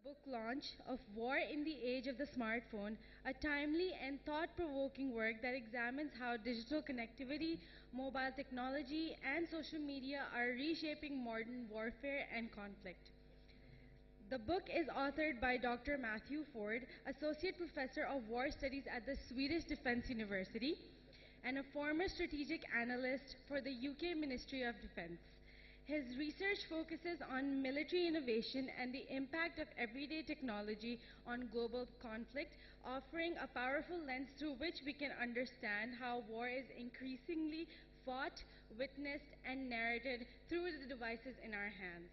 book launch of War in the Age of the Smartphone, a timely and thought-provoking work that examines how digital connectivity, mobile technology, and social media are reshaping modern warfare and conflict. The book is authored by Dr. Matthew Ford, Associate Professor of War Studies at the Swedish Defence University, and a former strategic analyst for the UK Ministry of Defence. His research focuses on military innovation and the impact of everyday technology on global conflict, offering a powerful lens through which we can understand how war is increasingly fought, witnessed, and narrated through the devices in our hands.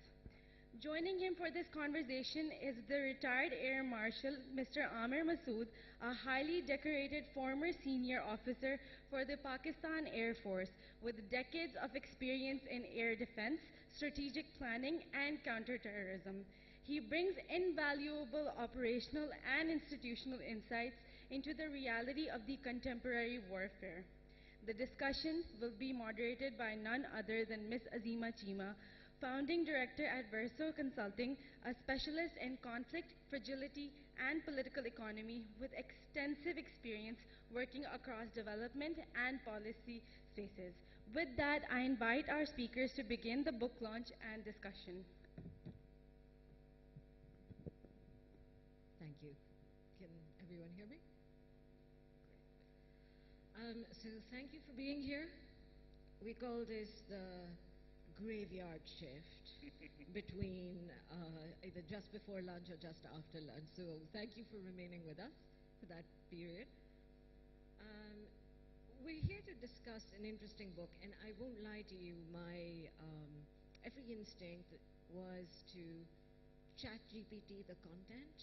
Joining him for this conversation is the retired Air Marshal, Mr. Amir Masood, a highly decorated former senior officer for the Pakistan Air Force with decades of experience in air defense, strategic planning, and counterterrorism. He brings invaluable operational and institutional insights into the reality of the contemporary warfare. The discussion will be moderated by none other than Ms. Azima Chima, Founding Director at Verso Consulting, a specialist in conflict, fragility, and political economy with extensive experience working across development and policy spaces. With that, I invite our speakers to begin the book launch and discussion. Thank you. Can everyone hear me? Great. So thank you for being here. We call this the graveyard shift between either just before lunch or just after lunch. So thank you for remaining with us for that period. We're here to discuss an interesting book, and I won't lie to you, my every instinct was to chat GPT the content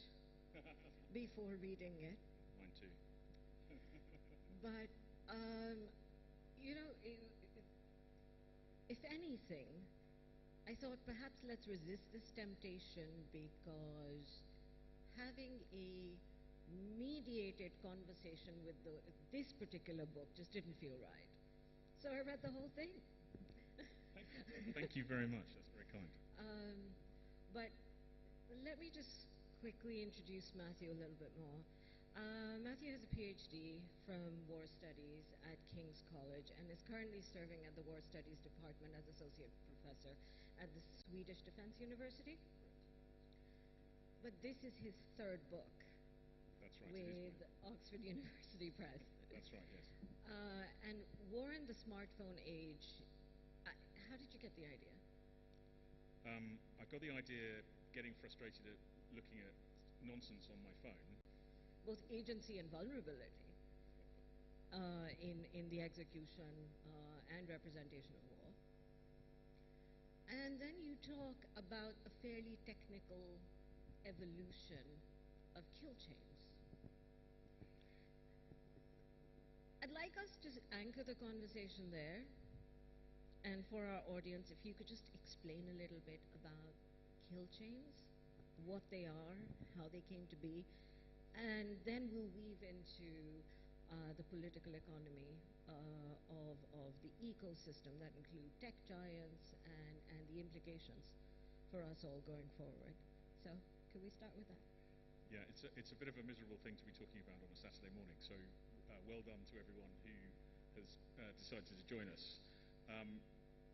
before reading it. Mine too. But, you know, if anything, I thought perhaps let's resist this temptation, because having a mediated conversation with this particular book just didn't feel right. So I read the whole thing. Thank you very much. That's very kind. But let me just quickly introduce Matthew a little bit more. Matthew has a PhD from War Studies at King's College and is currently serving at the War Studies Department as Associate Professor at the Swedish Defence University. But this is his third book. That's right. With Oxford University Press. That's right, yes. And War in the Smartphone Age, how did you get the idea? I got the idea getting frustrated at looking at nonsense on my phone. Both agency and vulnerability in the execution and representation of war. And then you talk about a fairly technical evolution of kill chains. I'd like us to anchor the conversation there, and for our audience, if you could just explain a little bit about kill chains, what they are, how they came to be, and then we'll weave into the political economy of the ecosystem that include tech giants and the implications for us all going forward. So, can we start with that? Yeah, it's a bit of a miserable thing to be talking about on a Saturday morning, so well done to everyone who has decided to join us.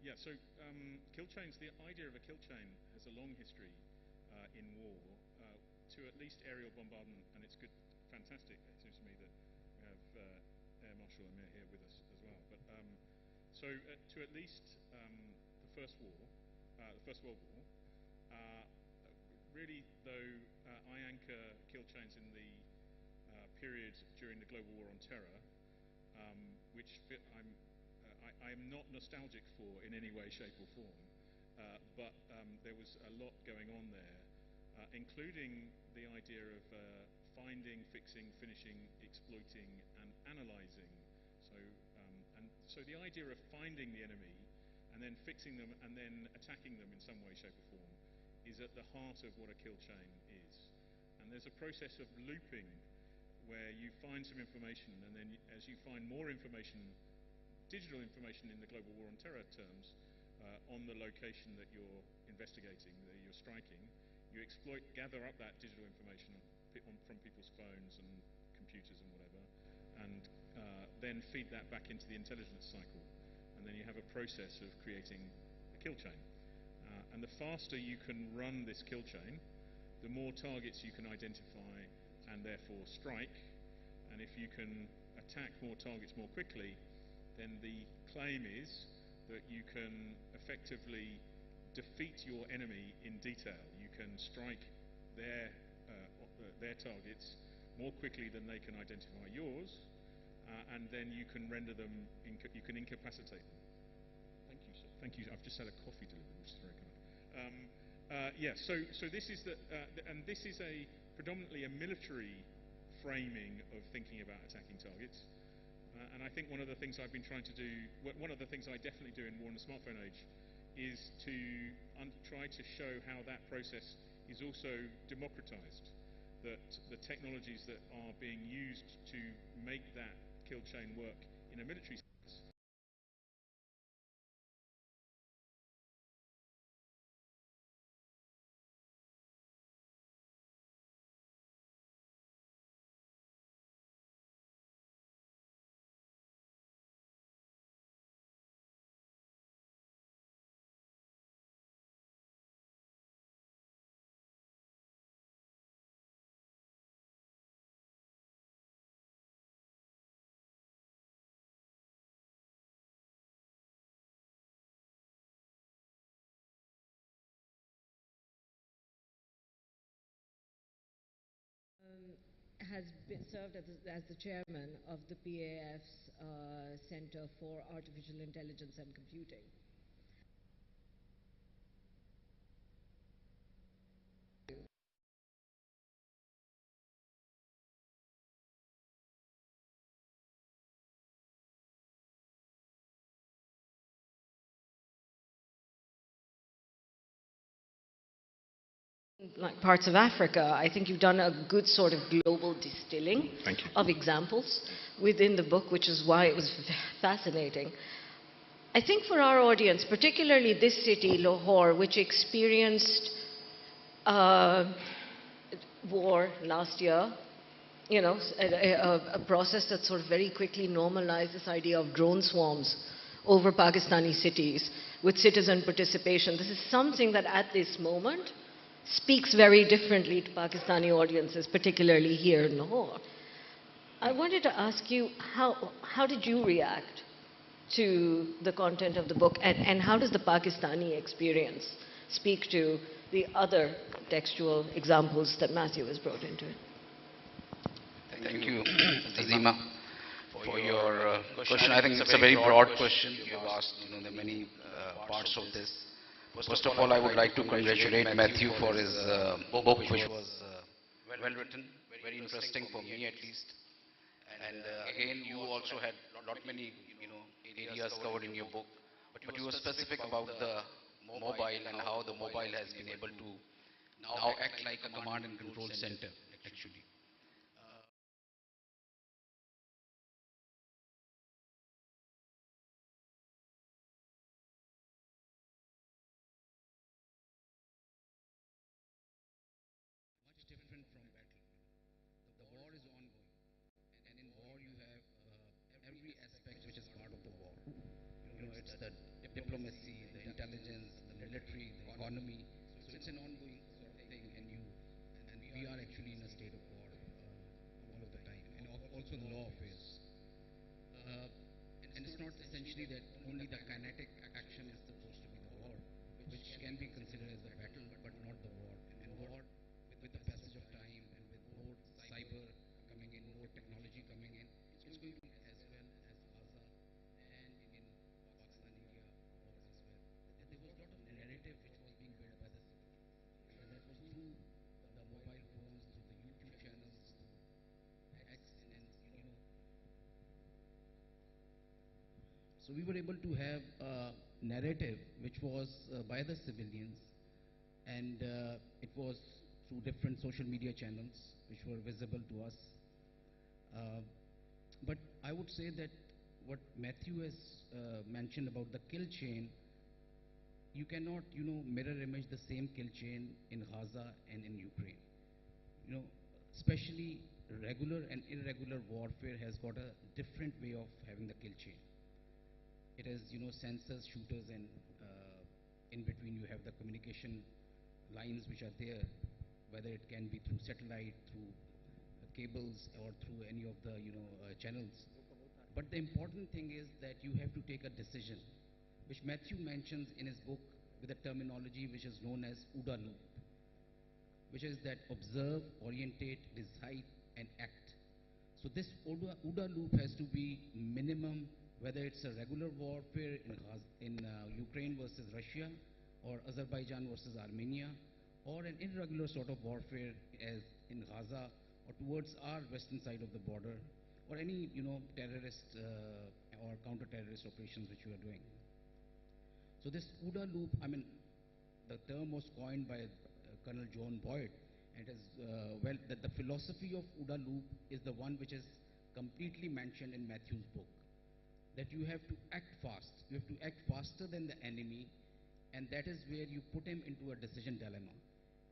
Kill chains, the idea of a kill chain has a long history in war, to at least aerial bombardment, and it's good, fantastic. It seems to me that we have Air Marshal Amir here with us as well. But to at least the First World War. Really, though, I anchor kill chains in the period during the Global War on Terror, which I am not nostalgic for in any way, shape or form, but there was a lot going on there, including the idea of finding, fixing, finishing, exploiting and analysing. So the idea of finding the enemy and then fixing them and then attacking them in some way, shape or form is at the heart of what a kill chain is. And there's a process of looping where you find some information, and then as you find more information, digital information in the Global War on Terror terms, on the location that you're investigating, that you're striking, You gather up that digital information from people's phones and computers and whatever, and then feed that back into the intelligence cycle. And then you have a process of creating a kill chain. And the faster you can run this kill chain, the more targets you can identify and therefore strike. And if you can attack more targets more quickly, then the claim is that you can effectively defeat your enemy in detail. You can strike their targets more quickly than they can identify yours, and then you can render them, you can incapacitate them. Thank you, sir. Thank you. I've just had a coffee delivered, which is very kind. So this is and this is predominantly a military framing of thinking about attacking targets. And I think one of the things I've been trying to do, one of the things I definitely do in War in the Smartphone Age, is to try to show how that process is also democratized. That the technologies that are being used to make that kill chain work in a military sense Has been served as the chairman of the PAF's Center for Artificial Intelligence and Computing. Like parts of Africa, I think you've done a good sort of global distilling of examples within the book, which is why it was fascinating. I think for our audience, particularly this city, Lahore, which experienced war last year, you know, a process that sort of very quickly normalized this idea of drone swarms over Pakistani cities with citizen participation. This is something that at this moment speaks very differently to Pakistani audiences, particularly here in Lahore. I wanted to ask you, how did you react to the content of the book, and how does the Pakistani experience speak to the other textual examples that Matthew has brought into it? Thank you, Azima, for your question. I think it's a very broad question you have asked. You know, there are many parts of this. First of all, I would like to congratulate Matthew for his book, which was well written, very interesting for me at least. And again, you also had not many areas covered in your book, but you were specific about the mobile and how the mobile has been able to now act like a command and control center, actually. Much different from battle. The war is ongoing, and in war you have every aspect which is part of the war. You know, it's the diplomacy, the intelligence, the military, the economy. So it's an ongoing sort of thing, and we are actually in a state of war all of the time, and also the law affairs. And it's not essentially that only the kinetic action is supposed to be the war, which can be considered as the battle, but not the war. And war, with the passage of time and with more cyber coming in, more technology coming in, it's going to as well as Gaza and in Pakistan, India wars as well. That there was a lot of narrative which was being built by the city, and that was through the mobile phones, through the YouTube channels, through X, and so we were able to have a narrative which was by the civilians, and it was through different social media channels which were visible to us. But I would say that what Matthew has mentioned about the kill chain you cannot, mirror image the same kill chain in Gaza and in Ukraine. Especially regular and irregular warfare has got a different way of having the kill chain. It has, sensors, shooters, and in between you have the communication lines which are there, whether it can be through satellite, through cables, or through any of the, channels. But the important thing is that you have to take a decision, which Matthew mentions in his book with a terminology which is known as OODA loop, which is that observe, orientate, decide, and act. So this OODA loop has to be minimum, whether it's a regular warfare in Ukraine versus Russia, or Azerbaijan versus Armenia, or an irregular sort of warfare as in Gaza, or towards our western side of the border, or any, terrorist or counter-terrorist operations which you are doing. So this OODA loop, the term was coined by Colonel John Boyd, and it is, that the philosophy of OODA loop is the one which is completely mentioned in Matthew's book, that you have to act fast. You have to act faster than the enemy, and that is where you put him into a decision dilemma.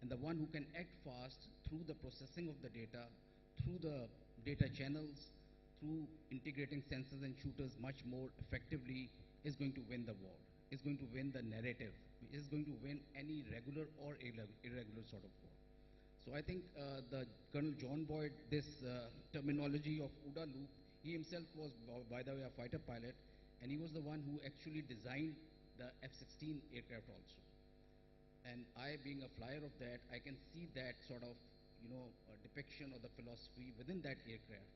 And the one who can act fast through the processing of the data, through the data channels, through integrating sensors and shooters much more effectively, is going to win the war, is going to win the narrative, is going to win any regular or irregular sort of war. So I think the Colonel John Boyd, this terminology of OODA loop, he himself was, by the way, a fighter pilot, and he was the one who actually designed the F-16 aircraft also. And I, being a flyer of that, I can see that sort of, depiction of the philosophy within that aircraft.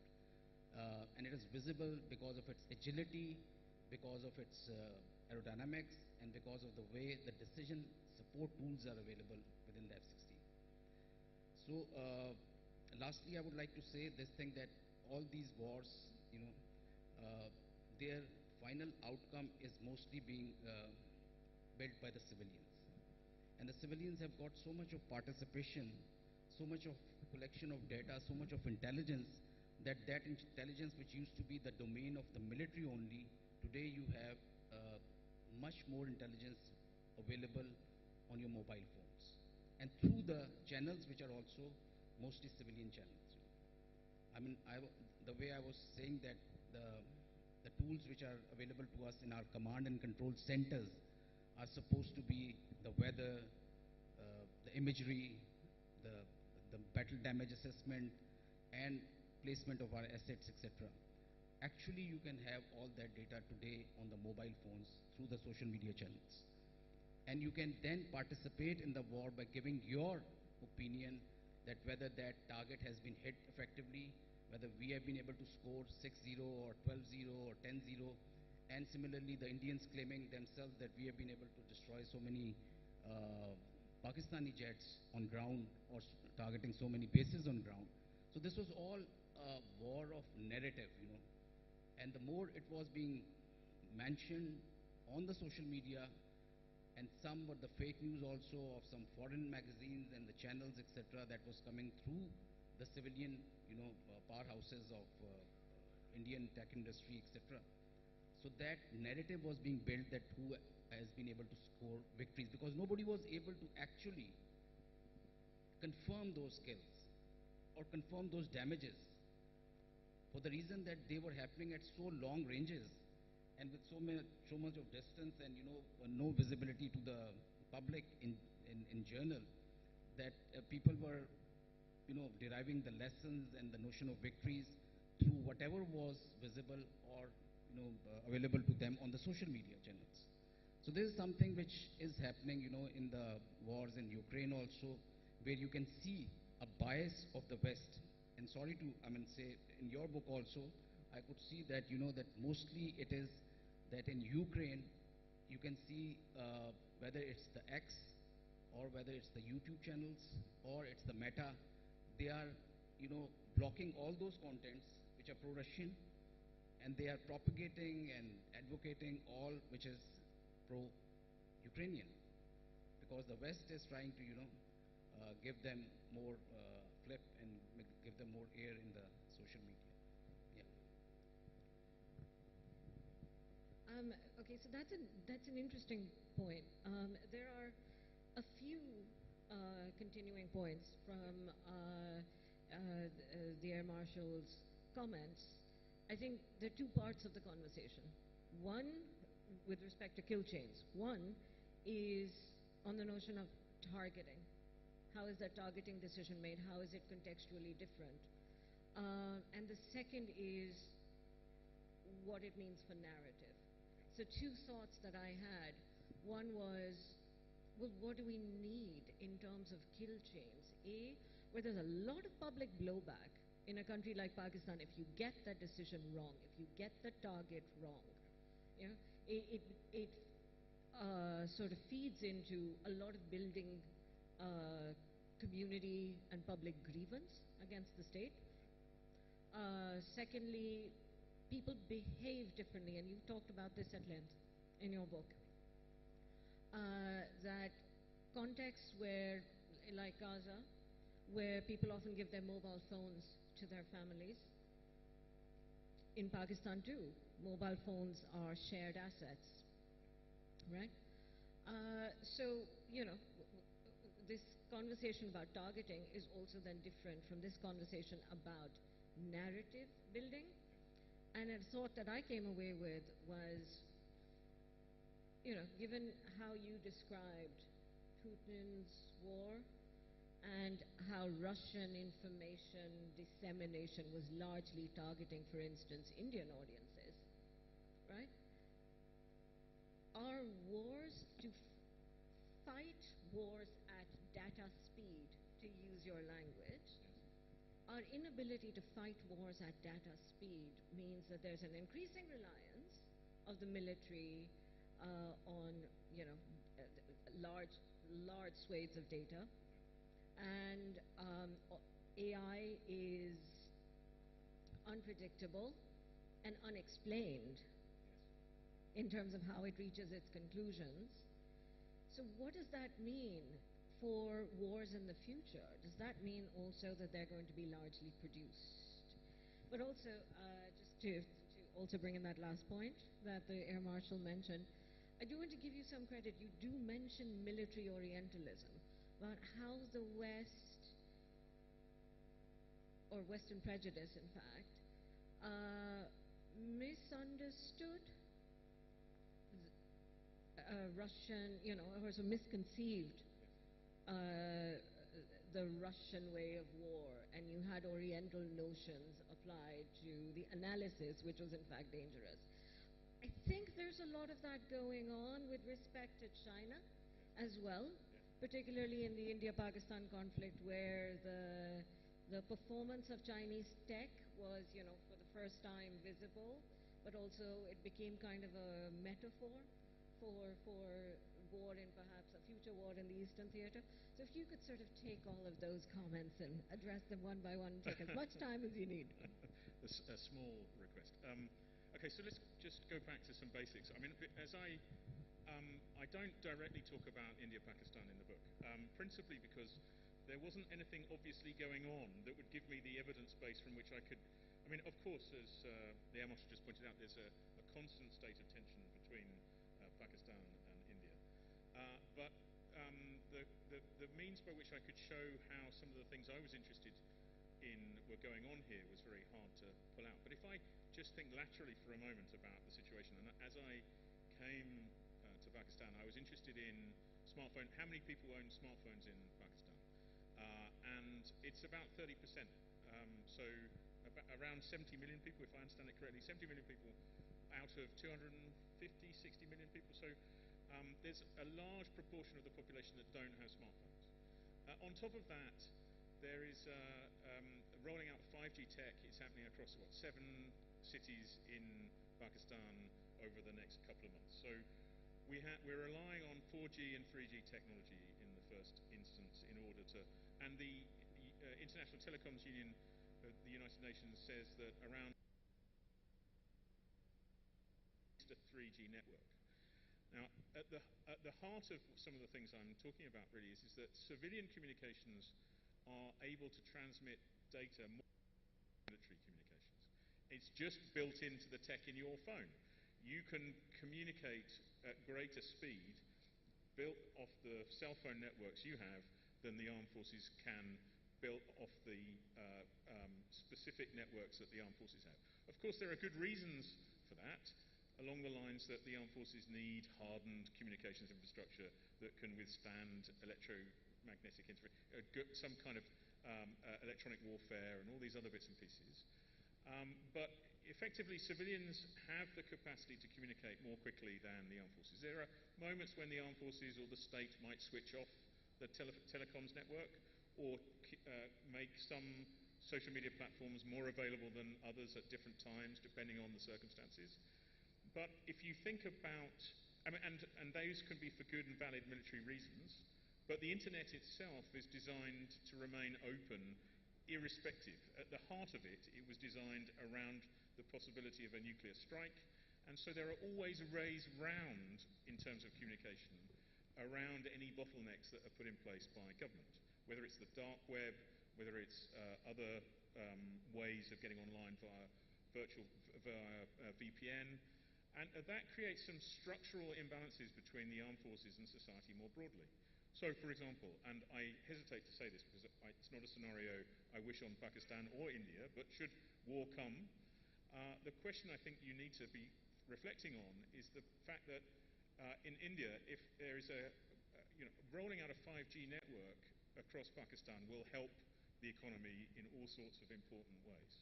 And it is visible because of its agility, because of its aerodynamics, and because of the way the decision support tools are available within the F-16. So, lastly, I would like to say this thing, that all these wars, their final outcome is mostly being built by the civilians. And the civilians have got so much of participation, so much of collection of data, so much of intelligence, that intelligence which used to be the domain of the military only, today you have much more intelligence available on your mobile phones, and through the channels which are also mostly civilian channels. The way I was saying that the tools which are available to us in our command and control centers are supposed to be the weather, the imagery, the battle damage assessment, and placement of our assets, etc. Actually, you can have all that data today on the mobile phones through the social media channels. And you can then participate in the war by giving your opinion that whether that target has been hit effectively, whether we have been able to score 6-0 or 12-0 or 10-0. And similarly, the Indians claiming themselves that we have been able to destroy so many Pakistani jets on ground, or targeting so many bases on ground. So this was all a war of narrative, And the more it was being mentioned on the social media, and some were the fake news also of some foreign magazines and the channels, etc., that was coming through the civilian, powerhouses of Indian tech industry, etc. So that narrative was being built, that who has been able to score victories, because nobody was able to actually confirm those kills or confirm those damages, for the reason that they were happening at so long ranges and with so much of distance, and no visibility to the public in journal, that people were deriving the lessons and the notion of victories through whatever was visible or available to them on the social media channels. So this is something which is happening in the wars in Ukraine also, where you can see a bias of the West. And sorry to say, in your book also, I could see that that mostly it is that in Ukraine you can see whether it's the X, or whether it's the YouTube channels, or it's the Meta, they are blocking all those contents which are pro-Russian, and they are propagating and advocating all which is pro-Ukrainian, because the West is trying to give them more flip and give them more air in the social media. Yeah. Okay, so that's an interesting point. There are a few continuing points from the Air Marshal's comments. I think there are two parts of the conversation. One, with respect to kill chains. One is on the notion of targeting. How is that targeting decision made? How is it contextually different? And the second is what it means for narrative. So two thoughts that I had. One was, well, what do we need in terms of kill chains? Where there's a lot of public blowback in a country like Pakistan if you get that decision wrong, if you get the target wrong. You know, it sort of feeds into a lot of building community and public grievance against the state. Secondly, people behave differently, and you've talked about this at length in your book. That context where, like Gaza, where people often give their mobile phones to their families. In Pakistan too, mobile phones are shared assets, right? So, you know, this conversation about targeting is also then different from this conversation about narrative building. And a thought that I came away with was, you know, given how you described Putin's war and how Russian information dissemination was largely targeting, for instance, Indian audiences, right? Are wars to fight wars at data speed, to use your language? Our inability to fight wars at data speed means that there's an increasing reliance of the military on, you know, large swathes of data, and AI is unpredictable and unexplained in terms of how it reaches its conclusions. So what does that mean for wars in the future? Does that mean also that they're going to be largely produced? But also, just to also bring in that last point that the Air Marshal mentioned, I do want to give you some credit. You do mention military Orientalism, about how the West, or Western prejudice in fact, misunderstood Russian, you know, or so misconceived the Russian way of war, and you had Oriental notions applied to the analysis, which was in fact dangerous. I think there's a lot of that going on with respect to China as well, particularly in the India-Pakistan conflict, where the performance of Chinese tech was, you know, for the first time visible, but also it became kind of a metaphor for war and perhaps a future war in the Eastern Theater. So if you could sort of take all of those comments and address them one by one, take as much time as you need. A small request. Okay, so let's just go back to some basics. I mean, as I don't directly talk about India-Pakistan in the book, principally because there wasn't anything obviously going on that would give me the evidence base from which I could. I mean, of course, as the Air Marshal just pointed out, there's a constant state of tension between Pakistan and India. But the means by which I could show how some of the things I was interested in were going on here was very hard to pull out. But if I just think laterally for a moment about the situation, and as I came to Pakistan, I was interested in smartphone. How many people own smartphones in Pakistan? And it's about 30%. So around 70 million people, if I understand it correctly, 70 million people out of 250, 60 million people. So there's a large proportion of the population that don't have smartphones. On top of that, there is rolling out 5G tech. It's happening across, 7 cities in Pakistan over the next couple of months. So we're relying on 4G and 3G technology in the first instance in order to, and the International Telecoms Union of the United Nations says that around a 3G network. Now, at the heart of some of the things I'm talking about really is that civilian communications are able to transmit data more than military communications. It's just built into the tech in your phone. you can communicate at greater speed built off the cell phone networks you have than the armed forces can built off the specific networks that the armed forces have. Of course, there are good reasons for that, along the lines that the armed forces need hardened communications infrastructure that can withstand electromagnetic interference, some kind of electronic warfare and all these other bits and pieces. But effectively, civilians have the capacity to communicate more quickly than the armed forces. There are moments when the armed forces or the state might switch off the telecoms network or make some social media platforms more available than others at different times, depending on the circumstances. But if you think about, and those can be for good and valid military reasons, but the internet itself is designed to remain open irrespective. At the heart of it, it was designed around the possibility of a nuclear strike, and so there are always ways round, in terms of communication, around any bottlenecks that are put in place by government, whether it's the dark web, whether it's other ways of getting online via VPN, and that creates some structural imbalances between the armed forces and society more broadly. So, for example, and I hesitate to say this because it's not a scenario I wish on Pakistan or India, but should war come, the question I think you need to be reflecting on is the fact that in India, if there is rolling out a 5G network across Pakistan will help the economy in all sorts of important ways.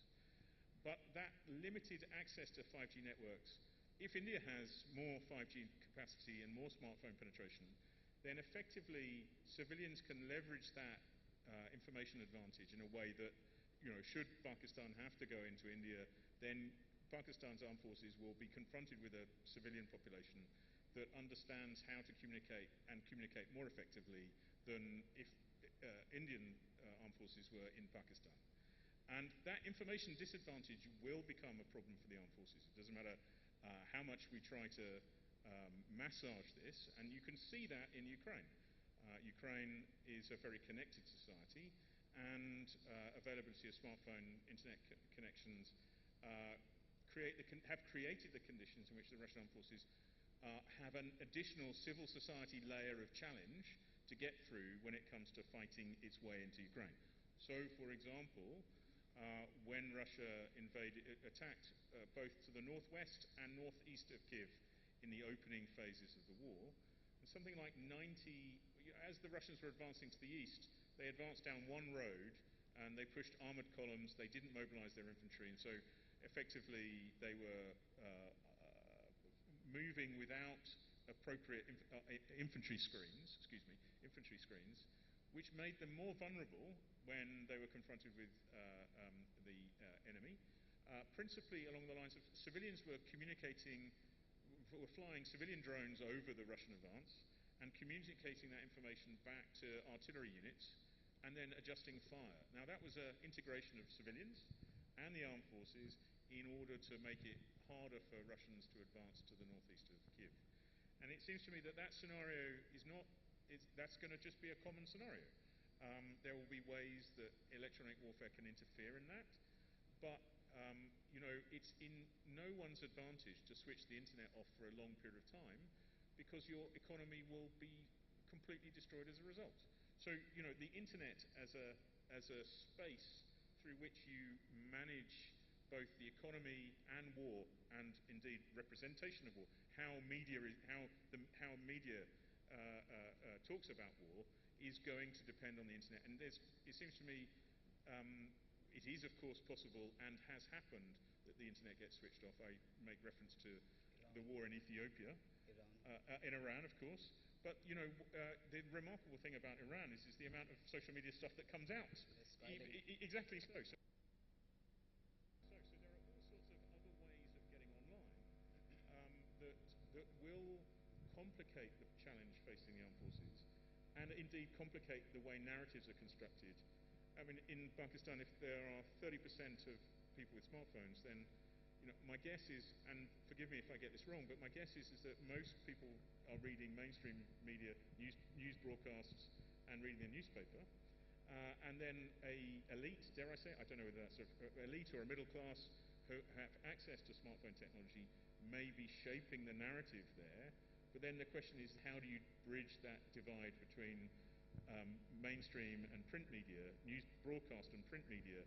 But that limited access to 5G networks, if India has more 5G capacity and more smartphone penetration, then effectively civilians can leverage that information advantage in a way that, should Pakistan have to go into India, then Pakistan's armed forces will be confronted with a civilian population that understands how to communicate and communicate more effectively than if Indian armed forces were in Pakistan. And that information disadvantage will become a problem for the armed forces. It doesn't matter how much we try to massage this, and you can see that in Ukraine. Ukraine is a very connected society, and availability of smartphone internet connections have created the conditions in which the Russian armed forces have an additional civil society layer of challenge to get through when it comes to fighting its way into Ukraine. So, for example, when Russia attacked both to the northwest and northeast of Kiev in the opening phases of the war, something like 90, as the Russians were advancing to the east, they advanced down one road and they pushed armoured columns, they didn't mobilise their infantry, and so effectively they were moving without appropriate infantry screens, which made them more vulnerable when they were confronted with the enemy. Principally along the lines of civilians were flying civilian drones over the Russian advance and communicating that information back to artillery units and then adjusting fire. Now that was an integration of civilians and the armed forces in order to make it harder for Russians to advance to the northeast of Kiev. And it seems to me that that scenario that's going to just be a common scenario. There will be ways that electronic warfare can interfere in that, but it's in no one's advantage to switch the internet off for a long period of time because your economy will be completely destroyed as a result. So, the internet as a space through which you manage both the economy and war, and indeed representation of war, how media talks about war, is going to depend on the internet. And it seems to me it is, of course, possible and has happened that the internet gets switched off. I make reference to the war in Ethiopia, in Iran, of course. But, the remarkable thing about Iran is the amount of social media stuff that comes out. Exactly so. So there are all sorts of other ways of getting online that will complicate the challenge facing the armed forces and indeed complicate the way narratives are constructed. I mean, in Pakistan, if there are 30% of people with smartphones, then my guess is, and forgive me if I get this wrong, but my guess is that most people are reading mainstream media, news broadcasts, and reading the newspaper. And then a elite, dare I say, I don't know whether that's elite or a middle class, who have access to smartphone technology may be shaping the narrative there. But then the question is, how do you bridge that divide between mainstream and print media, news broadcast and print media,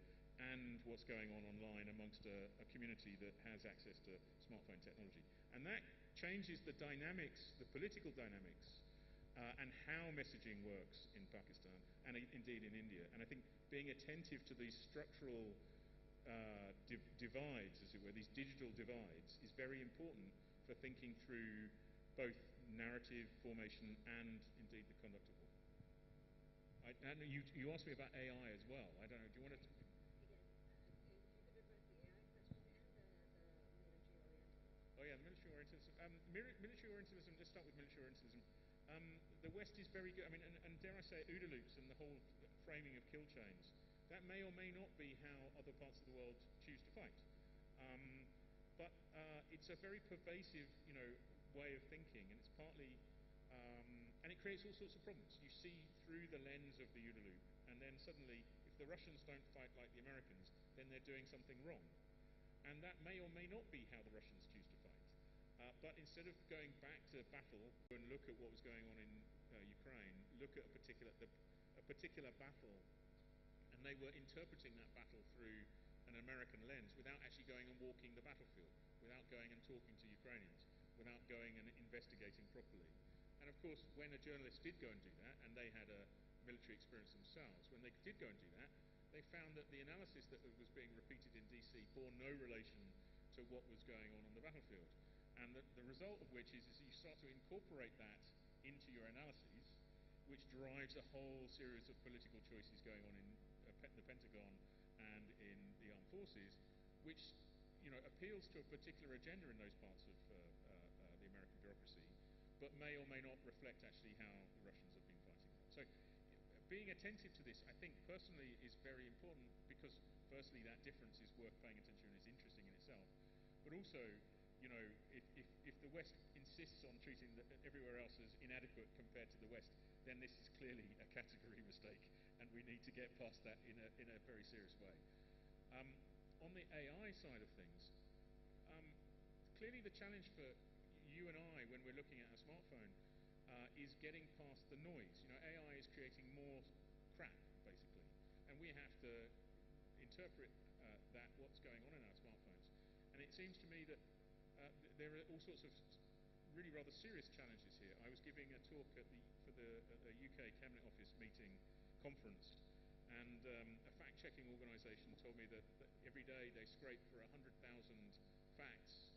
and what's going on online amongst a community that has access to smartphone technology? And that changes the dynamics, the political dynamics, and how messaging works in Pakistan and indeed in India. And I think being attentive to these structural divides, as it were, these digital divides, is very important for thinking through both narrative formation and indeed the conduct of war. And you asked me about AI as well. I don't know, do you want to... Oh yeah, military orientalism. Military orientalism, let's start with military orientalism. The West is very good, I mean, and dare I say, OODA loops and the whole framing of kill chains, that may or may not be how other parts of the world choose to fight. But it's a very pervasive, way of thinking, and it's partly, and it creates all sorts of problems. You see through the lens of the OODA loop, and then suddenly, if the Russians don't fight like the Americans, then they're doing something wrong. And that may or may not be how the Russians choose to fight. But instead of going back to battle and look at what was going on in Ukraine, look at a particular battle, and they were interpreting that battle through an American lens without actually going and walking the battlefield, without going and talking to Ukrainians, without going and investigating properly. And of course, when a journalist did go and do that, and they had a military experience themselves, when they did go and do that, they found that the analysis that was being repeated in DC bore no relation to what was going on the battlefield. And the result of which is you start to incorporate that into your analyses, which drives a whole series of political choices going on in the Pentagon and in the armed forces, which appeals to a particular agenda in those parts of the American bureaucracy, but may or may not reflect actually how the Russians have been fighting. So being attentive to this, I think, personally is very important because, firstly, that difference is worth paying attention and is interesting in itself. But also, if the West insists on treating everywhere else as inadequate compared to the West, then this is clearly a category mistake, and we need to get past that in a very serious way. On the AI side of things, clearly the challenge for you and I when we're looking at a smartphone is getting past the noise. AI is creating more crap, basically, and we have to interpret what's going on in our smartphones. And it seems to me that there are all sorts of really rather serious challenges here. I was giving a talk for the UK Cabinet Office meeting conference, and a fact-checking organisation told me that every day they scrape for 100,000 facts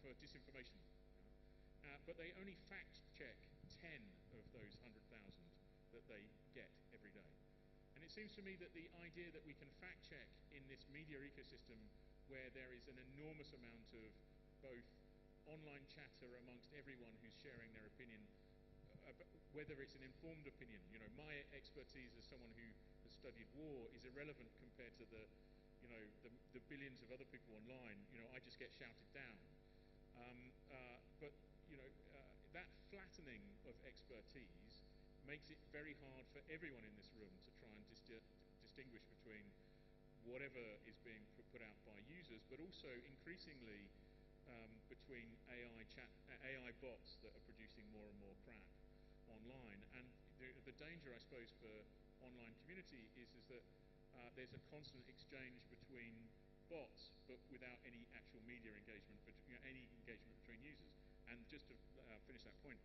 for disinformation. But they only fact-check 10 of those 100,000 that they get every day. And it seems to me that the idea that we can fact-check in this media ecosystem where there is an enormous amount of both online chatter amongst everyone who's sharing their opinion, whether it's an informed opinion, my expertise as someone who has studied war is irrelevant compared to the billions of other people online. I just get shouted down. But that flattening of expertise makes it very hard for everyone in this room to try and distinguish between whatever is being put out by users, but also increasingly between AI bots that are producing more and more crap online. And the danger, I suppose, for online community is that there's a constant exchange between bots, but without any actual media engagement, but any engagement between users. And just to finish that point,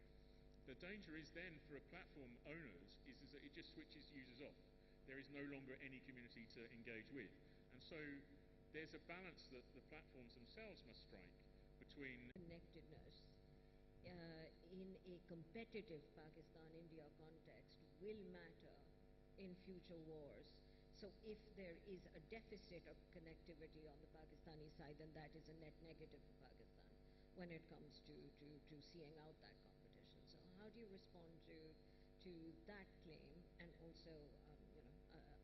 the danger is then for a platform owners is that it just switches users off. There is no longer any community to engage with. And so there's a balance that the platforms themselves must strike between connectedness in a competitive Pakistan-India context will matter in future wars. So if there is a deficit of connectivity on the Pakistani side, then that is a net negative for Pakistan when it comes to seeing out that competition. So how do you respond to that claim and also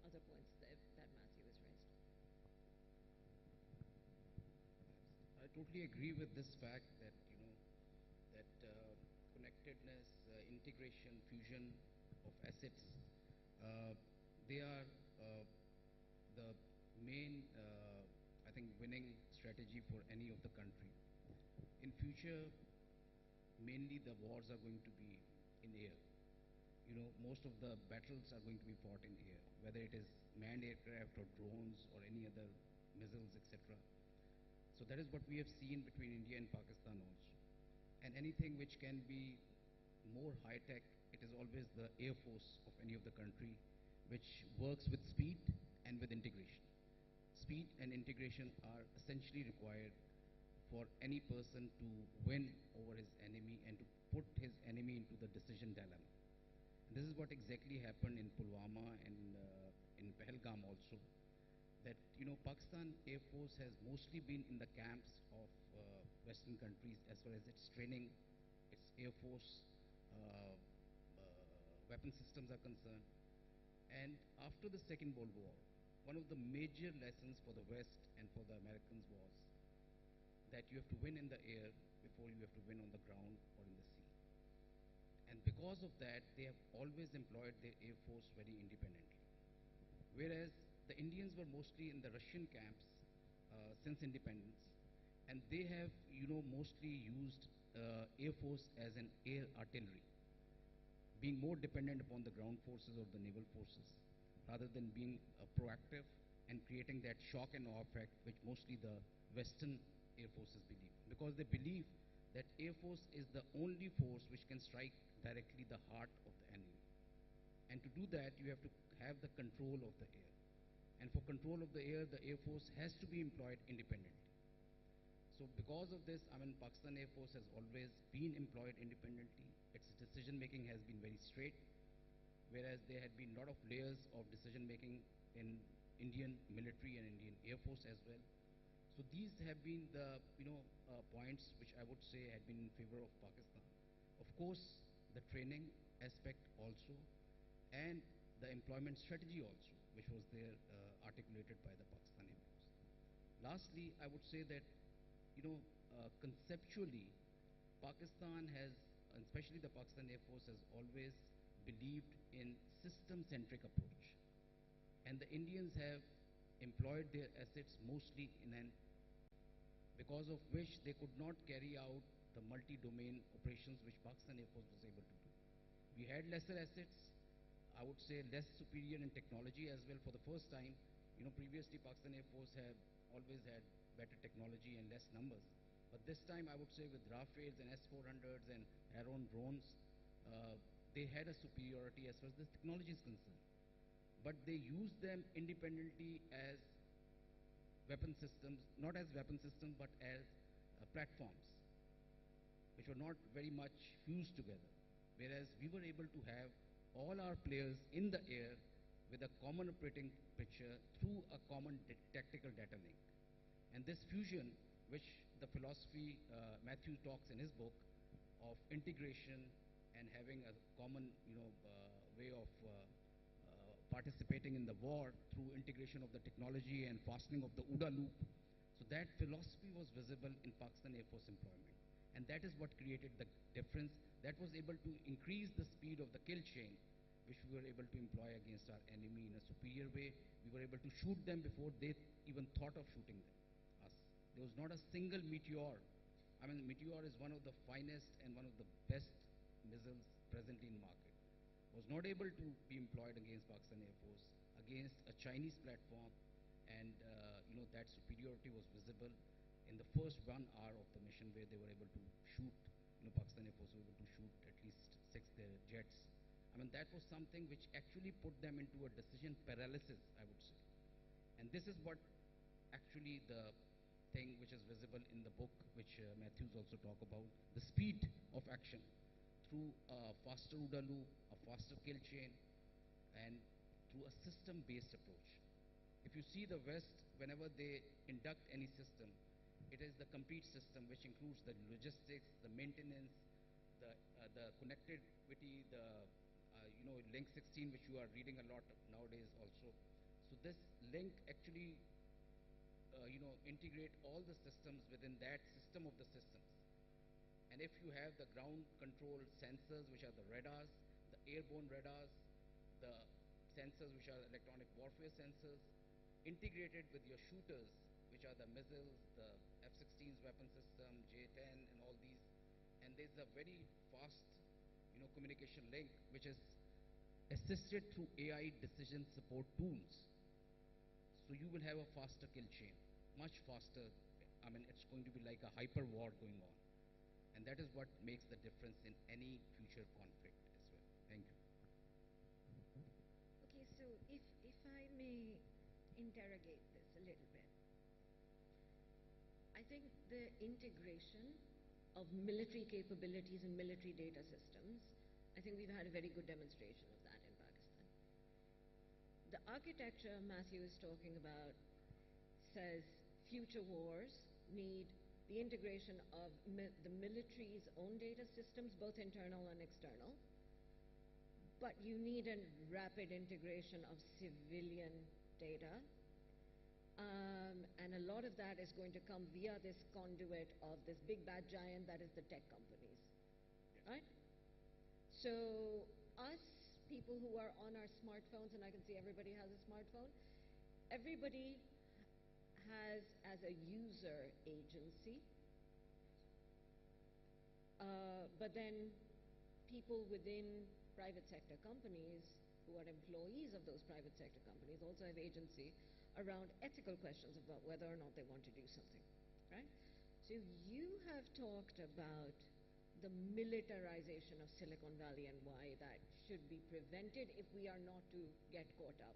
other points that Matthew has raised? I totally agree with this fact that connectedness, integration, fusion of assets, they are the main, I think, winning strategy for any of the country. In future, mainly the wars are going to be in air. Most of the battles are going to be fought in air, whether it is manned aircraft or drones or any other missiles, etc. So that is what we have seen between India and Pakistan also. And anything which can be more high-tech, it is always the air force of any of the country which works with speed and with integration. Speed and integration are essentially required for any person to win over his enemy and to put his enemy into the decision dilemma. This is what exactly happened in Pulwama and in Pahalgam also. That Pakistan Air Force has mostly been in the camps of Western countries as far as its training, its Air Force weapon systems are concerned. And after the Second World War, one of the major lessons for the West and for the Americans was that you have to win in the air before you have to win on the ground or in the sea. And because of that, they have always employed their Air Force very independently. Whereas the Indians were mostly in the Russian camps since independence, and they have, mostly used Air Force as an air artillery, being more dependent upon the ground forces or the naval forces, rather than being proactive and creating that shock and awe effect which mostly the Western Air Forces believe. Because they believe that Air Force is the only force which can strike directly the heart of the enemy. And to do that, you have to have the control of the air. And for control of the Air Force has to be employed independently. So because of this, Pakistan Air Force has always been employed independently. Its decision making has been very straight, whereas there had been a lot of layers of decision making in Indian military and Indian Air Force as well. So these have been the points which I would say had been in favor of Pakistan. Of course, the training aspect also, and the employment strategy also, which was there articulated by the Pakistan Air Force. Lastly, I would say that conceptually, Pakistan has, and especially the Pakistan Air Force, has always believed in system-centric approach, and the Indians have employed their assets mostly in an, because of which they could not carry out the multi-domain operations which Pakistan Air Force was able to do. We had lesser assets, I would say less superior in technology as well for the first time. Previously Pakistan Air Force have always had better technology and less numbers. But this time I would say with Rafales and S-400s and Aeron drones, they had a superiority as far as the technology is concerned. But they used them independently as weapon systems, not as weapon systems, but as platforms, which were not very much fused together. Whereas we were able to have all our players in the air with a common operating picture through a common tactical data link. And this fusion, which the philosophy Matthew talks in his book of integration and having a common way of participating in the war through integration of the technology and fastening of the OODA loop. So that philosophy was visible in Pakistan Air Force employment. And that is what created the difference. That was able to increase the speed of the kill chain, which we were able to employ against our enemy in a superior way. We were able to shoot them before they even thought of shooting us. There was not a single Meteor. Meteor is one of the finest and one of the best missiles presently in market. Was not able to be employed against Pakistan Air Force, against a Chinese platform, and that superiority was visible in the first 1 hour of the mission, where they were able to shoot, Pakistan Air Force was able to shoot at least 6 their jets. That was something which actually put them into a decision paralysis, I would say. And this is what actually the thing which is visible in the book, which Matthews also talk about, the speed of action through a faster OODA loop, a faster kill chain, and through a system-based approach. If you see the West, whenever they induct any system, it is the complete system, which includes the logistics, the maintenance, the connectivity, the Link 16, which you are reading a lot nowadays also. So this link actually integrate all the systems within that system of the systems. And if you have the ground control sensors, which are the radars, the airborne radars, the sensors which are electronic warfare sensors, integrated with your shooters, which are the missiles, the F-16's weapon system, J-10, and all these. And there's a very fast, communication link, which is assisted through AI decision support tools. So you will have a faster kill chain, much faster. I mean, it's going to be like a hyper war going on. And that is what makes the difference in any future conflict as well. Thank you. Okay, so if I may interrogate this a little bit, I think the integration of military capabilities and military data systems, I think we've had a very good demonstration of that in Pakistan. The architecture Matthew is talking about says future wars need the integration of the military's own data systems, both internal and external, but you need a rapid integration of civilian data. And a lot of that is going to come via this conduit of this big bad giant that is the tech companies, right? So us, people who are on our smartphones, and I can see everybody has a smartphone, everybody has, as a user, agency. But then people within private sector companies who are employees of those private sector companies also have agency around ethical questions about whether or not they want to do something, right? So you have talked about the militarization of Silicon Valley and why that should be prevented if we are not to get caught up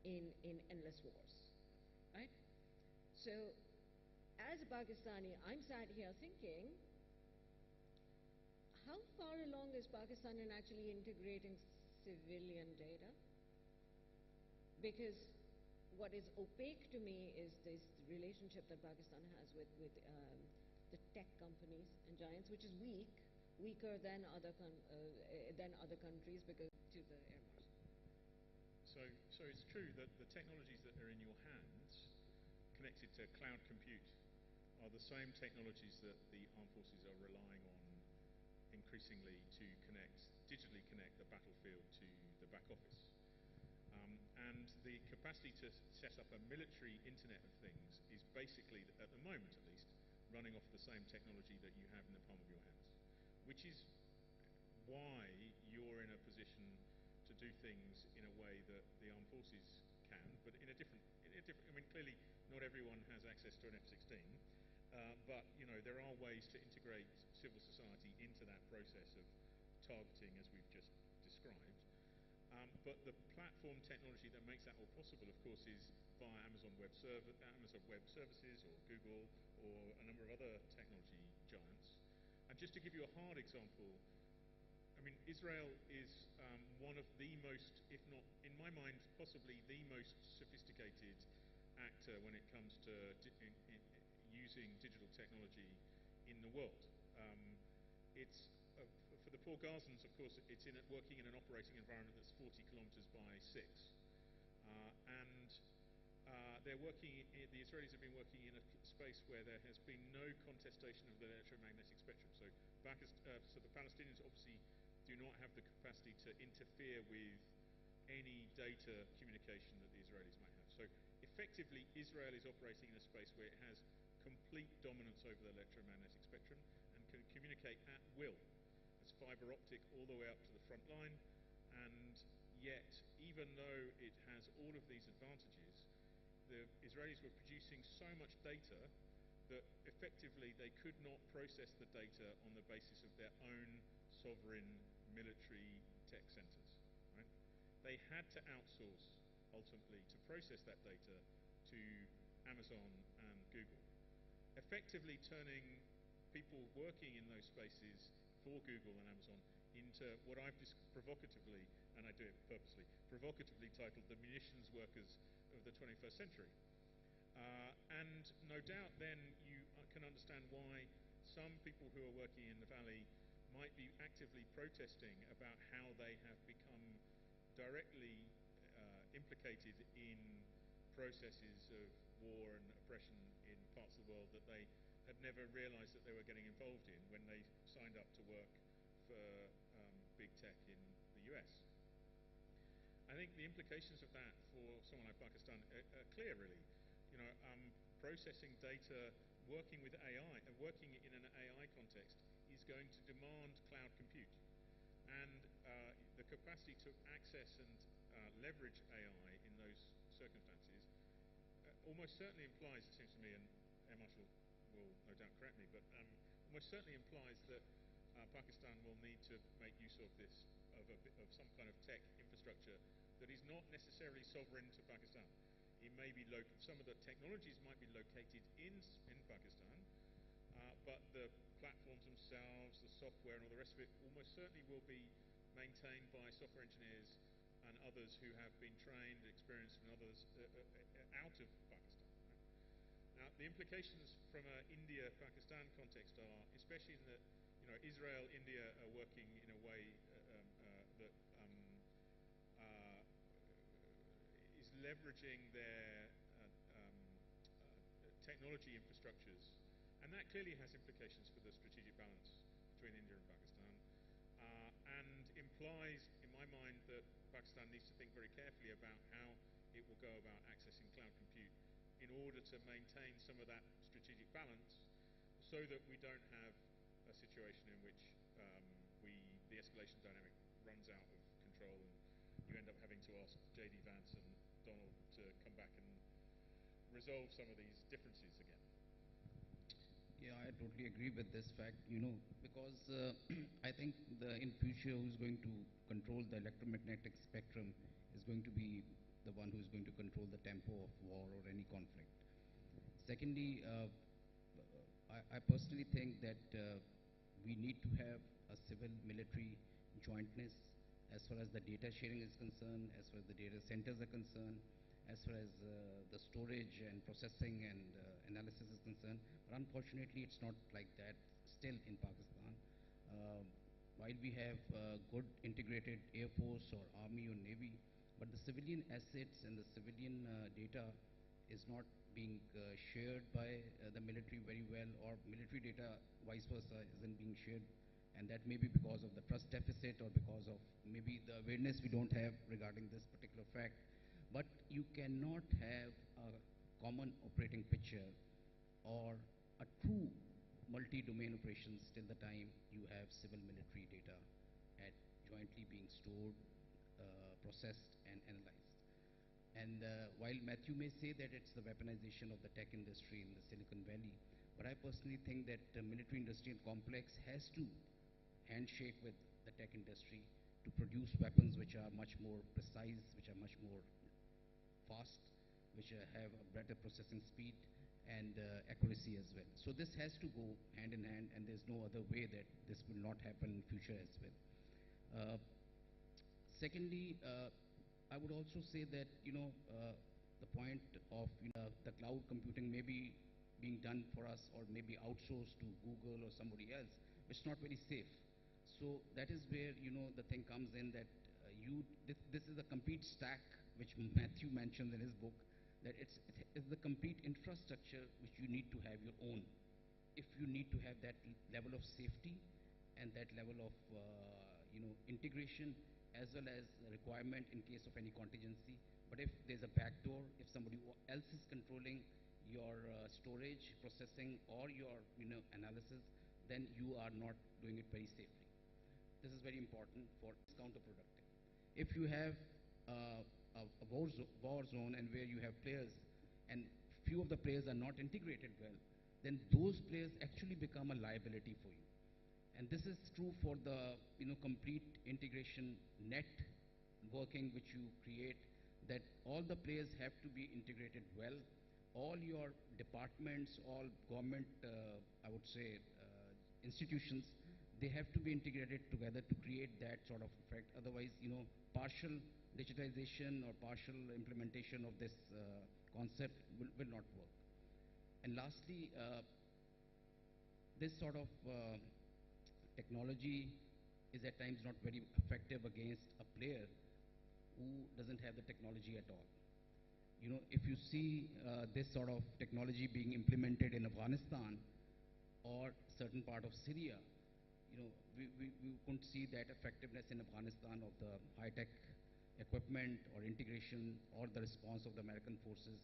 in endless wars, right? So as a Pakistani, I'm sat here thinking, how far along is Pakistan in actually integrating civilian data? Because what is opaque to me is this relationship that Pakistan has with the tech companies and giants, which is weaker than other countries because to the air marshal. So it's true that the technologies that are in your hands, connected to cloud compute, are the same technologies that the armed forces are relying on increasingly to digitally connect the battlefield to the back office. And the capacity to set up a military Internet of Things is basically, at the moment at least, running off the same technology that you have in the palm of your hands, which is why you're in a position to do things in a way that the armed forces can, but in a different. I mean, clearly, not everyone has access to an F-16, but there are ways to integrate civil society into that process of targeting, as we've just described. But the platform technology that makes that all possible, of course, is via Amazon Web Services or Google or a number of other technology giants. And just to give you a hard example, I mean, Israel is one of the most, if not, in my mind, possibly the most sophisticated actor when it comes to using digital technology in the world. It's for the poor Gazans, of course, it's working in an operating environment that's 40 kilometers by 6. They're working, the Israelis have been working in a space where there has been no contestation of the electromagnetic spectrum. So the Palestinians obviously do not have the capacity to interfere with any data communication that the Israelis might have. So effectively, Israel is operating in a space where it has complete dominance over the electromagnetic spectrum and can communicate at will. It's fiber optic all the way up to the front line, and yet, even though it has all of these advantages, the Israelis were producing so much data that effectively they could not process the data on the basis of their own sovereign military tech centers. Right? They had to outsource, ultimately, to process that data to Amazon and Google, effectively turning people working in those spaces for Google and Amazon into what I've provocatively, and I do it purposely, provocatively titled the munitions workers of the 21st century. And no doubt then you can understand why some people who are working in the valley might be actively protesting about how they have become directly implicated in processes of war and oppression in parts of the world that they had never realized that they were getting involved in when they signed up to work for big tech in the US. I think the implications of that for someone like Pakistan are clear, really. You know, processing data, working with AI, and working in an AI context is going to demand cloud compute. And the capacity to access and leverage AI in those circumstances almost certainly implies, it seems to me, and Air Marshal will no doubt correct me, but almost certainly implies that Pakistan will need to make use of this, of some kind of tech infrastructure that is not necessarily sovereign to Pakistan. It may be some of the technologies might be located in Pakistan, but the platforms themselves, the software and all the rest of it almost certainly will be maintained by software engineers and others who have been trained, experienced, and others out of Pakistan. Now, the implications from an India-Pakistan context are, especially in that, you know, Israel, India are working in a way that is leveraging their technology infrastructures, and that clearly has implications for the strategic balance between India and Pakistan, and implies, in my mind, that Pakistan needs to think very carefully about how it will go about accessing cloud compute in order to maintain some of that strategic balance, so that we don't have a situation in which the escalation dynamic runs out of control and you end up having to ask J.D. Vance and Donald to come back and resolve some of these differences again. Yeah, I totally agree with this fact, you know, because I think in future who's going to control the electromagnetic spectrum is going to be the one who is going to control the tempo of war or any conflict. Secondly, I personally think that we need to have a civil-military jointness as far as the data sharing is concerned, as far as the data centers are concerned, as far as the storage and processing and analysis is concerned. But unfortunately, it's not like that still in Pakistan. While we have good integrated Air Force or Army or Navy, but the civilian assets and the civilian data is not being shared by the military very well, or military data vice versa isn't being shared, and that may be because of the trust deficit or because of maybe the awareness we don't have regarding this particular fact. But you cannot have a common operating picture or a true multi-domain operations till the time you have civil-military data at jointly being stored, processed and analyzed. And while Matthew may say that it's the weaponization of the tech industry in the Silicon Valley, but I personally think that the military industrial complex has to handshake with the tech industry to produce weapons which are much more precise, which are much more fast, which have a better processing speed and accuracy as well. So this has to go hand in hand, and there's no other way that this will not happen in future as well. Secondly, I would also say that, you know, the point of the cloud computing may be being done for us or maybe outsourced to Google or somebody else, it's not very safe. So that is where, you know, the thing comes in that this is a complete stack which Matthew mentioned in his book, that it's the complete infrastructure which you need to have your own. If you need to have that level of safety and that level of integration, as well as requirement in case of any contingency. But if there's a backdoor, if somebody else is controlling your storage, processing, or your analysis, then you are not doing it very safely. This is very important for counterproductive. If you have a war zone and where you have players and few of the players are not integrated well, then those players actually become a liability for you. And this is true for the complete integration net working which you create, that all the players have to be integrated well. All your departments, all government, I would say, institutions, they have to be integrated together to create that sort of effect. Otherwise, partial digitization or partial implementation of this concept will not work. And lastly, this sort of technology is at times not very effective against a player who doesn't have the technology at all. If you see this sort of technology being implemented in Afghanistan or certain part of Syria, we couldn't see that effectiveness in Afghanistan of the high-tech equipment or integration or the response of the American forces.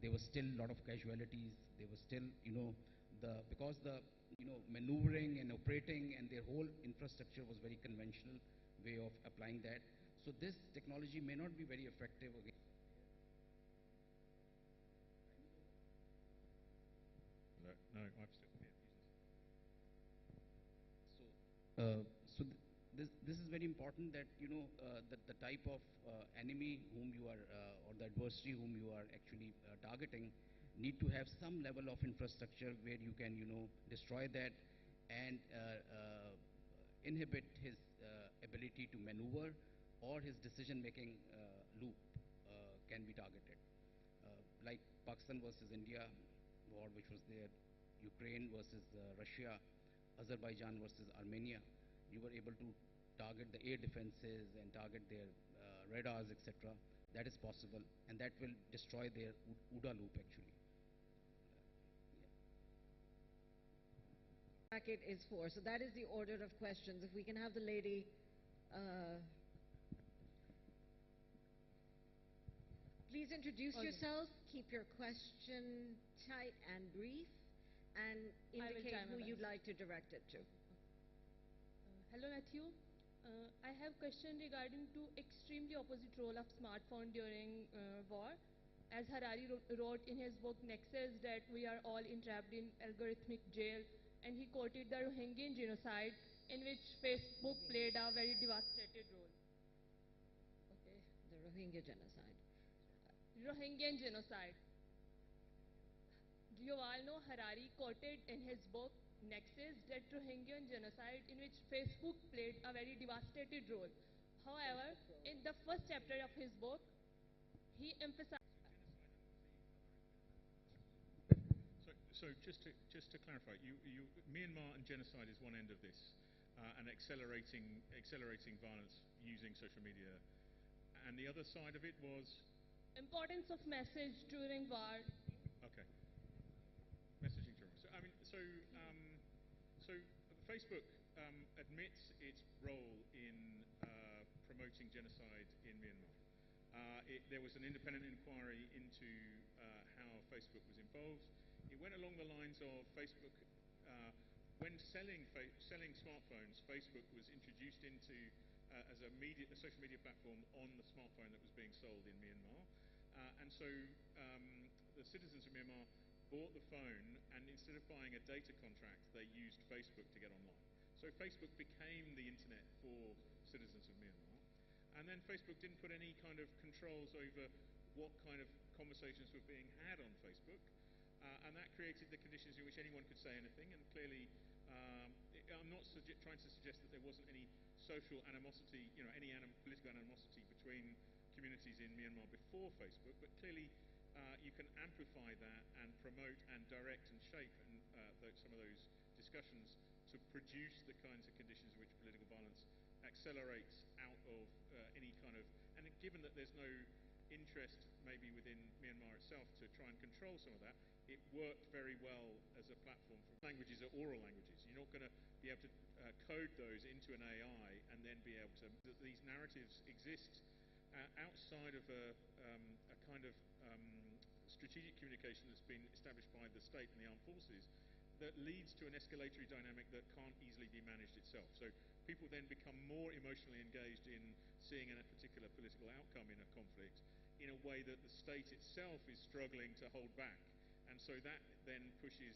There was still a lot of casualties. There was still, because the, maneuvering and operating and their whole infrastructure was very conventional way of applying that. So this technology may not be very effective again. No, I've still. This is very important that that the type of enemy whom you are or the adversary whom you are actually targeting need to have some level of infrastructure where you can destroy that and inhibit his ability to maneuver, or his decision making loop can be targeted, like Pakistan versus India war which was there, Ukraine versus Russia, Azerbaijan versus Armenia. You were able to target the air defenses and target their radars, etc. That is possible, and that will destroy their OODA loop actually. Packet is for. So that is the order of questions. If we can have the lady. Please introduce yourself, keep your question tight and brief, and indicate who you'd like to direct it to. Hello, Matthew. I have question regarding to extremely opposite role of smartphone during war. As Harari wrote in his book Nexus that we are all entrapped in algorithmic jail, and he quoted the Rohingya genocide in which Facebook played a very devastated role. Okay, the Rohingya genocide. Rohingya genocide. Yuval Noah Harari quoted in his book Nexus that Rohingya genocide in which Facebook played a very devastated role. However, in the first chapter of his book, he emphasized. So just to clarify, Myanmar and genocide is one end of this, and accelerating violence using social media, and the other side of it was Importance of message during war. okay. Messaging during. So Facebook admits its role in promoting genocide in Myanmar. There was an independent inquiry into how Facebook was involved. It went along the lines of Facebook, when selling smartphones, Facebook was introduced into as a social media platform on the smartphone that was being sold in Myanmar. And so the citizens of Myanmar bought the phone, and instead of buying a data contract, they used Facebook to get online. So Facebook became the internet for citizens of Myanmar. And then Facebook didn't put any kind of controls over what kind of conversations were being had on Facebook. And that created the conditions in which anyone could say anything. And clearly, I'm not trying to suggest that there wasn't any social animosity, any political animosity between communities in Myanmar before Facebook, but clearly you can amplify that and promote and direct and shape some of those discussions to produce the kinds of conditions in which political violence accelerates out of any kind of, and given that there's no interest maybe within Myanmar itself to try and control some of that, it worked very well as a platform for languages are oral languages. You're not going to be able to code those into an AI and then be able to, that these narratives exist outside of a kind of strategic communication that's been established by the state and the armed forces that leads to an escalatory dynamic that can't easily be managed itself. So people then become more emotionally engaged in seeing a particular political outcome in a conflict in a way that the state itself is struggling to hold back. And so that then pushes,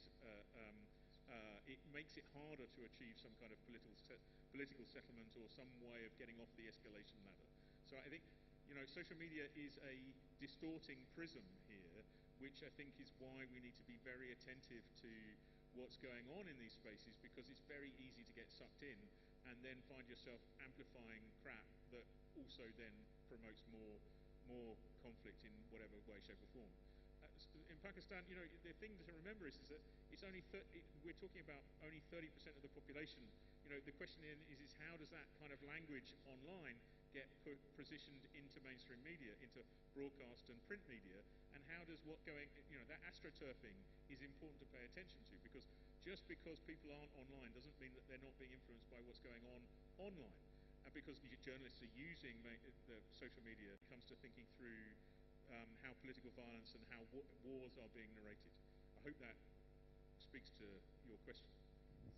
it makes it harder to achieve some kind of political settlement or some way of getting off the escalation ladder. So I think, social media is a distorting prism here, which I think is why we need to be very attentive to what's going on in these spaces, because it's very easy to get sucked in and then find yourself amplifying crap that also then promotes more conflict in whatever way, shape or form. In Pakistan, the thing to remember is that it's only we're talking about only 30% of the population. The question is how does that kind of language online get positioned into mainstream media, into broadcast and print media, and how does that astroturfing is important to pay attention to, because just because people aren't online doesn't mean that they're not being influenced by what's going on online. and because journalists are using the social media, it comes to thinking through how political violence and how wars are being narrated. I hope that speaks to your question.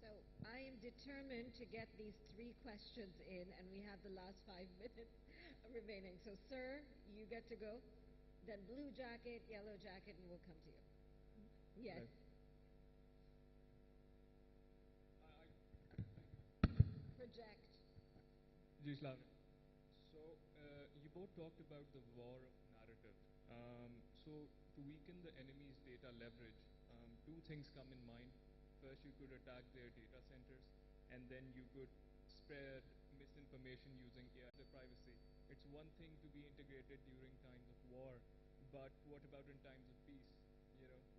So I am determined to get these 3 questions in, and we have the last 5 minutes remaining. So, sir, you get to go. Then blue jacket, yellow jacket, and we'll come to you. Yes. Project. So, you both talked about the war of narrative. So, to weaken the enemy's data leverage, 2 things come in mind. First, you could attack their data centers, and then you could spread misinformation using AI privacy. It's one thing to be integrated during times of war, but what about in times of peace?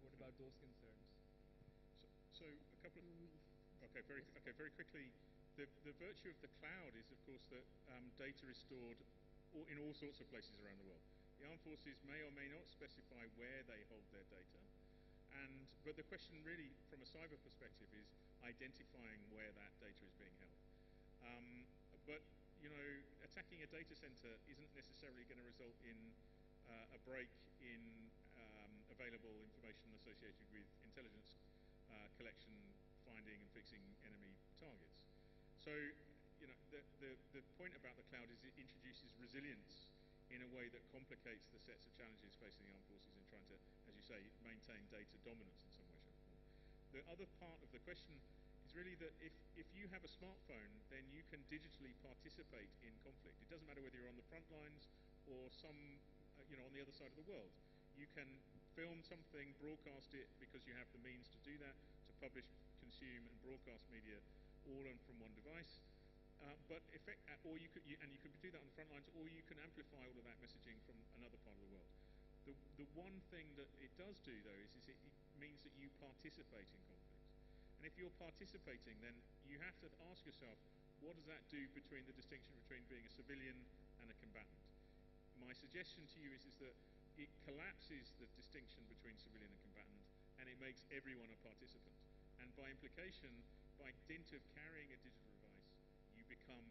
What about those concerns? So a couple of very quickly. The virtue of the cloud is, of course, that data is stored in all sorts of places around the world. The armed forces may or may not specify where they hold their data, but the question really, from a cyber perspective, is identifying where that data is being held. But attacking a data center isn't necessarily going to result in a break in available information associated with intelligence collection, finding and fixing enemy targets. So, the point about the cloud is it introduces resilience in a way that complicates the sets of challenges facing the armed forces in trying to, as you say, maintain data dominance in some way, shape, or form. The other part of the question is really that if you have a smartphone, then you can digitally participate in conflict. It doesn't matter whether you're on the front lines or on the other side of the world. You can film something, broadcast it because you have the means to do that, to publish, consume, and broadcast media all from one device. Or you could do that on the front lines, or you can amplify all of that messaging from another part of the world. The one thing that it does do, though, is it means that you participate in conflict. And if you're participating, then you have to ask yourself, what does that do between the distinction between being a civilian and a combatant? My suggestion to you is that it collapses the distinction between civilian and combatant, and it makes everyone a participant. And by implication, by dint of carrying a digital device, you become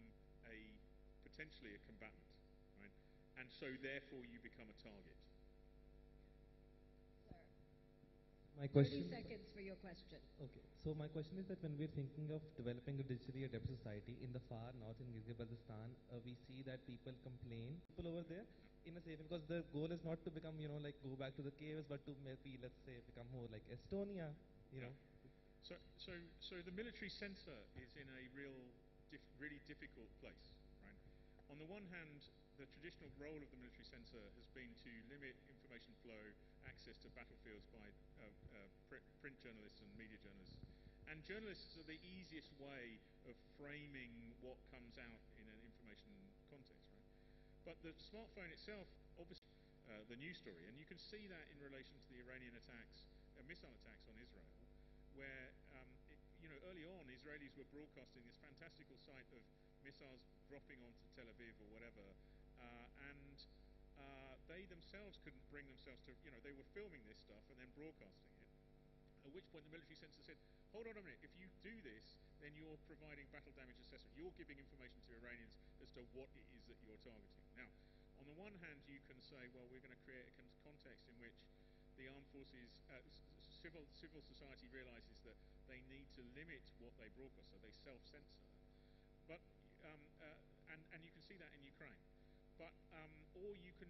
potentially a combatant, right? And so therefore you become a target. Sir. My question, 30 seconds for your question. Okay, so my question is that when we're thinking of developing a digitally adept society in the far north in Kyrgyzstan, we see that people complain, people over there, in a safe, because the goal is not to become, go back to the caves, but to maybe, let's say, become more like Estonia, So the military center is in a really difficult place, right? On the one hand, the traditional role of the military center has been to limit information flow, access to battlefields by print journalists and media journalists. And journalists are the easiest way of framing what comes out in an information context, right? But the smartphone itself, obviously, the news story, and you can see that in relation to the Iranian attacks, missile attacks on Israel, where early on Israelis were broadcasting this fantastical sight of missiles dropping onto Tel Aviv or whatever, and they themselves couldn't bring themselves to, they were filming this stuff and then broadcasting it, at which point the military center said, hold on a minute, if you do this, then you're providing battle damage assessment, you're giving information to Iranians as to what it is that you're targeting. Now, on the one hand, you can say, well, we're going to create a context in which the armed forces, civil society realizes that they need to limit what they broadcast, so they self-censor. But and you can see that in Ukraine. But or you can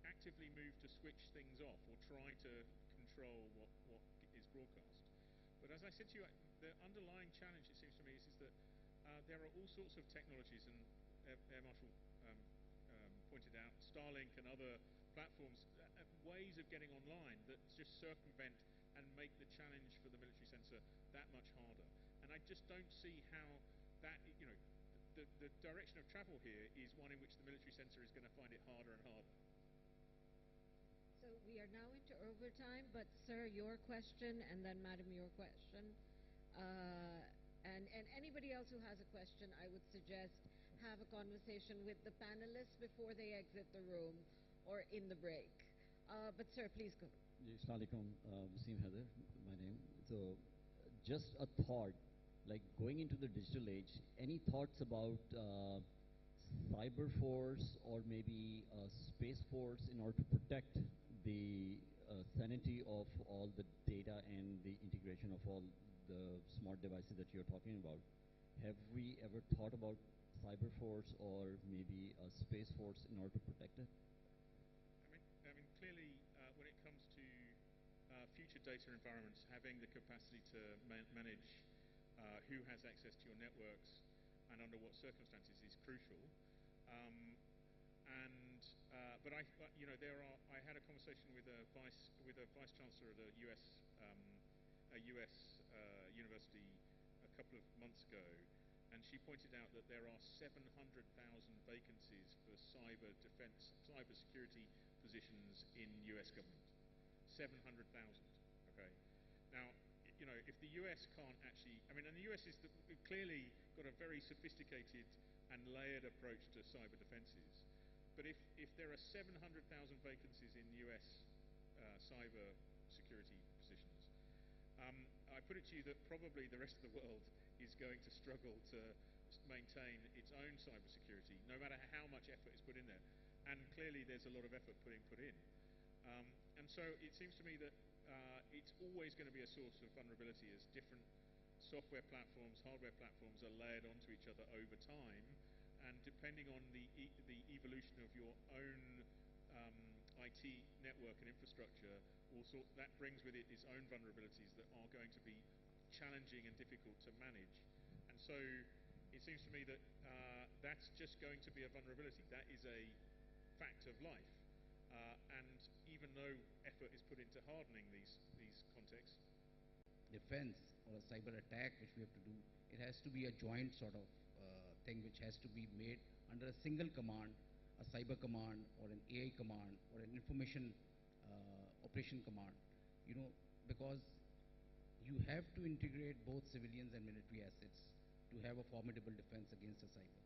actively move to switch things off or try to control what is broadcast. But as I said to you, the underlying challenge, it seems to me, is that there are all sorts of technologies, and Air Marshal pointed out Starlink and other platforms, ways of getting online that just circumvent and make the challenge for the military center that much harder. And I just don't see how that, the direction of travel here is one in which the military center is going to find it harder and harder. So we are now into overtime, but sir, your question, and then madam, your question. And anybody else who has a question, I would suggest have a conversation with the panelists before they exit the room or in the break. But sir, please go. Assalamu alaikum, Wasim Haider, my name. So just a thought, like going into the digital age, any thoughts about cyber force or maybe a space force in order to protect the sanity of all the data and the integration of all the smart devices that you're talking about. Have we ever thought about cyber force or maybe a space force in order to protect it? I mean, clearly, when it comes to future data environments, having the capacity to manage who has access to your networks and under what circumstances is crucial. But I had a conversation with a vice chancellor of a U.S. university a couple of months ago, and she pointed out that there are 700,000 vacancies for cyber defense, cyber security positions in U.S. government. 700,000. Okay. Now, if the U.S. can't actually, and the U.S. is clearly got a very sophisticated and layered approach to cyber defenses. But if there are 700,000 vacancies in U.S. cyber security positions, I put it to you that probably the rest of the world is going to struggle to maintain its own cyber security, no matter how much effort is put in there. And clearly there's a lot of effort put in. And so it seems to me that it's always going to be a source of vulnerability as different software platforms, hardware platforms are layered onto each other over time, and depending on the evolution of your own IT network and infrastructure, also that brings with it its own vulnerabilities that are going to be challenging and difficult to manage. And so it seems to me that that's just going to be a vulnerability. That is a fact of life. And even though effort is put into hardening these contexts, defense or a cyber attack which we have to do, it has to be a joint sort of thing which has to be made under a single command, a cyber command or an AI command or an information operation command, because you have to integrate both civilians and military assets to have a formidable defense against a cyber.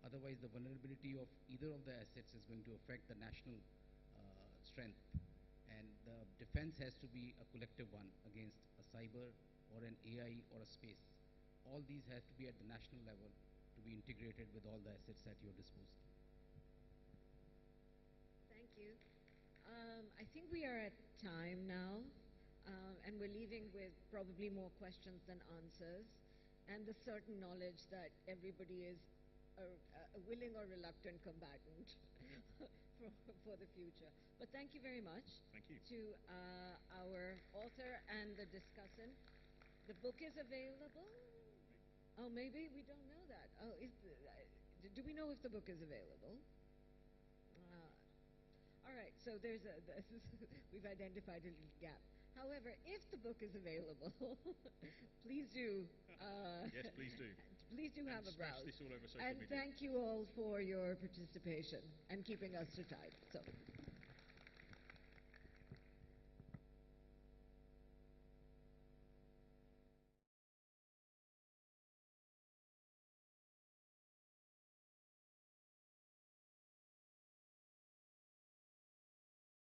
Otherwise, the vulnerability of either of the assets is going to affect the national strength, and the defense has to be a collective one against a cyber or an AI or a space. All these have to be at the national level to be integrated with all the assets at your disposal. Thank you. I think we are at time now, and we're leaving with probably more questions than answers, and the certain knowledge that everybody is a willing or reluctant combatant for the future. But thank you very much. Thank you. To our author and the discussant. The book is available? Oh, maybe we don't know that. Oh, do we know if the book is available? All right, so we've identified a little gap. However, if the book is available, please do. Yes, please do. Please do have a browse. This all over social and media. thank you all for your participation and keeping us to time. So.